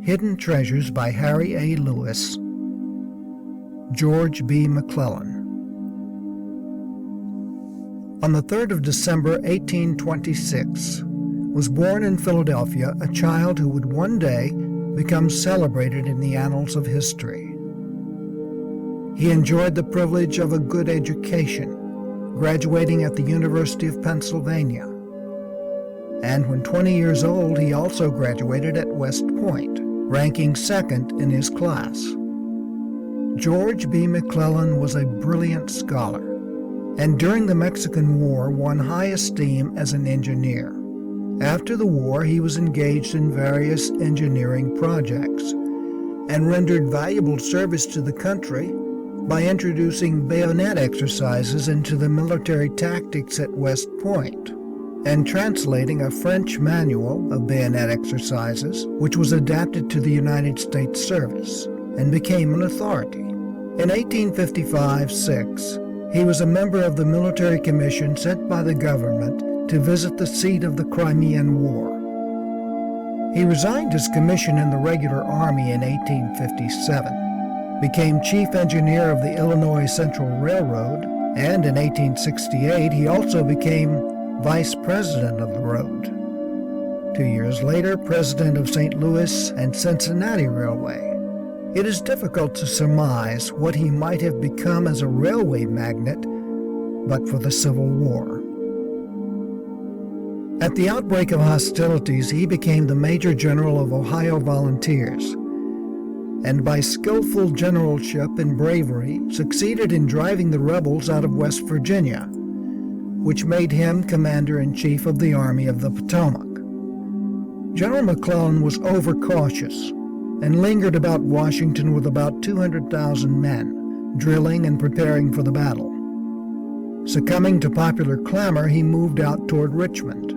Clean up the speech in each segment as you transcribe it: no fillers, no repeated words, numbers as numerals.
Hidden Treasures by Harry A. Lewis. George B. McClellan. On the 3rd of December, 1826, was born in Philadelphia a child who would one day become celebrated in the annals of history. He enjoyed the privilege of a good education, graduating at the University of Pennsylvania. And when 20 years old, he also graduated at West Point, ranking second in his class. George B. McClellan was a brilliant scholar, and during the Mexican War won high esteem as an engineer. After the war, he was engaged in various engineering projects and rendered valuable service to the country by introducing bayonet exercises into the military tactics at West Point and translating a French manual of bayonet exercises, which was adapted to the United States service and became an authority. In 1855-6, he was a member of the military commission sent by the government to visit the seat of the Crimean War. He resigned his commission in the regular army in 1857, became chief engineer of the Illinois Central Railroad, and in 1868 he also became vice president of the road. 2 years later, president of St. Louis and Cincinnati Railway. It is difficult to surmise what he might have become as a railway magnate, but for the Civil War. At the outbreak of hostilities, he became the Major General of Ohio Volunteers, and by skillful generalship and bravery succeeded in driving the rebels out of West Virginia, which made him Commander-in-Chief of the Army of the Potomac. General McClellan was overcautious and lingered about Washington with about 200,000 men, drilling and preparing for the battle. Succumbing to popular clamor, he moved out toward Richmond.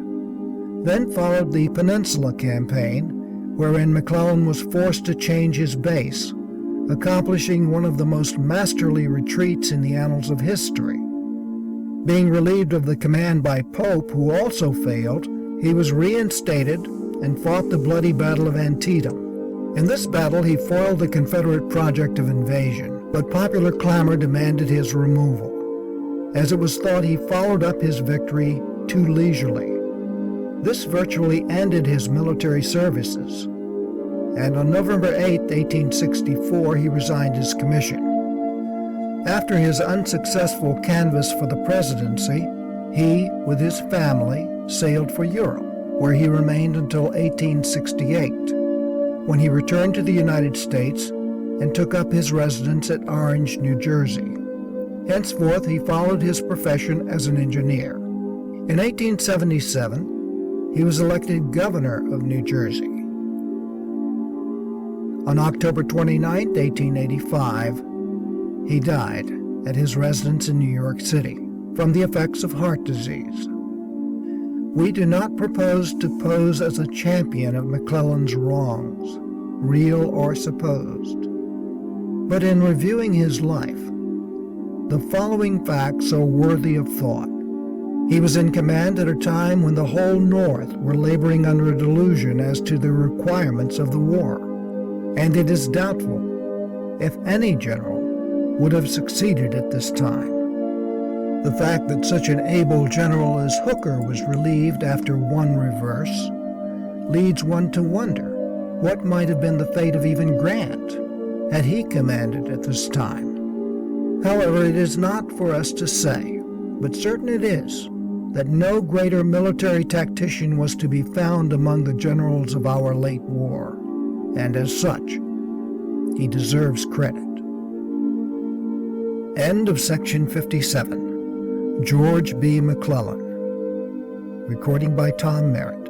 Then followed the Peninsula Campaign, wherein McClellan was forced to change his base, accomplishing one of the most masterly retreats in the annals of history. Being relieved of the command by Pope, who also failed, he was reinstated and fought the bloody Battle of Antietam. In this battle, he foiled the Confederate project of invasion, but popular clamor demanded his removal, as it was thought he followed up his victory too leisurely. This virtually ended his military services, and on November 8, 1864, he resigned his commission. After his unsuccessful canvass for the presidency, he, with his family, sailed for Europe, where he remained until 1868, when he returned to the United States and took up his residence at Orange, New Jersey. Henceforth, he followed his profession as an engineer. In 1877, he was elected governor of New Jersey. On October 29, 1885, he died at his residence in New York City from the effects of heart disease. We do not propose to pose as a champion of McClellan's wrongs, real or supposed. But in reviewing his life, the following facts are worthy of thought. He was in command at a time when the whole North were laboring under a delusion as to the requirements of the war, and it is doubtful if any general would have succeeded at this time. The fact that such an able general as Hooker was relieved after one reverse leads one to wonder what might have been the fate of even Grant had he commanded at this time. However, it is not for us to say, but certain it is, that no greater military tactician was to be found among the generals of our late war, and as such, he deserves credit. End of section 57. George B. McClellan. Recording by Tom Merritt.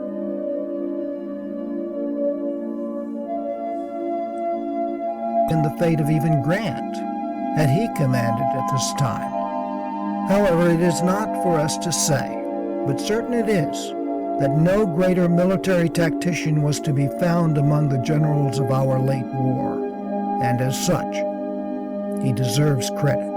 In the fate of even Grant, had he commanded at this time. However, it is not for us to say, but certain it is, that no greater military tactician was to be found among the generals of our late war, and as such, he deserves credit.